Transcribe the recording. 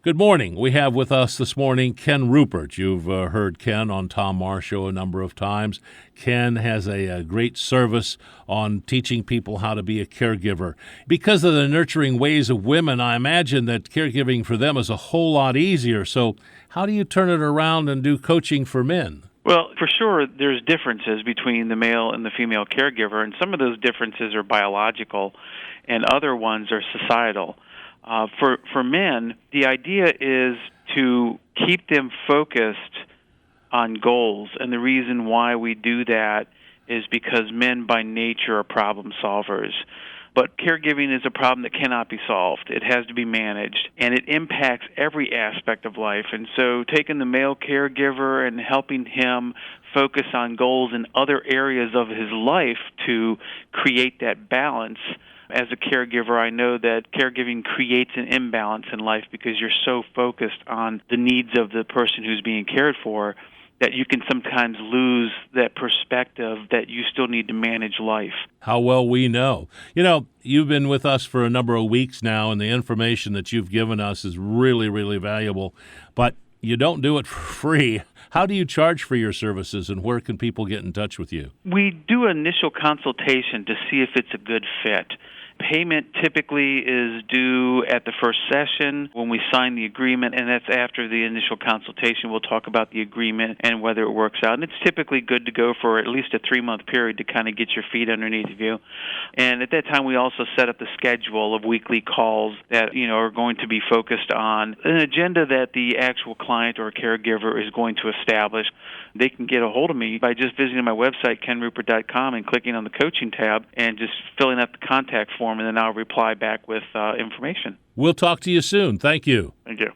Good morning. We have with us this morning Ken Rupert. You've heard Ken on Tom Marsh Show a number of times. Ken has a great service on teaching people how to be a caregiver. Because of the nurturing ways of women, I imagine that caregiving for them is a whole lot easier. So how do you turn it around and do coaching for men? Well, for sure, there's differences between the male and the female caregiver, and some of those differences are biological, and other ones are societal. For men, the idea is to keep them focused on goals, and the reason why we do that is because men by nature are problem solvers. But caregiving is a problem that cannot be solved. It has to be managed, and it impacts every aspect of life. And so taking the male caregiver and helping him focus on goals in other areas of his life to create that balance. As a caregiver, I know that caregiving creates an imbalance in life because you're so focused on the needs of the person who's being cared for that you can sometimes lose that perspective that you still need to manage life. How well we know. You know, you've been with us for a number of weeks now, and the information that you've given us is really, really valuable. But you don't do it for free. How do you charge for your services, and where can people get in touch with you? We do an initial consultation to see if it's a good fit. Payment typically is due at the first session when we sign the agreement, and that's after the initial consultation. We'll talk about the agreement and whether it works out. And it's typically good to go for at least a 3-month period to kind of get your feet underneath you. And at that time, we also set up the schedule of weekly calls that, are going to be focused on an agenda that the actual client or caregiver is going to establish. They can get a hold of me by just visiting my website, kenrupert.com, and clicking on the coaching tab and just filling out the contact form, and then I'll reply back with information. We'll talk to you soon. Thank you. Thank you.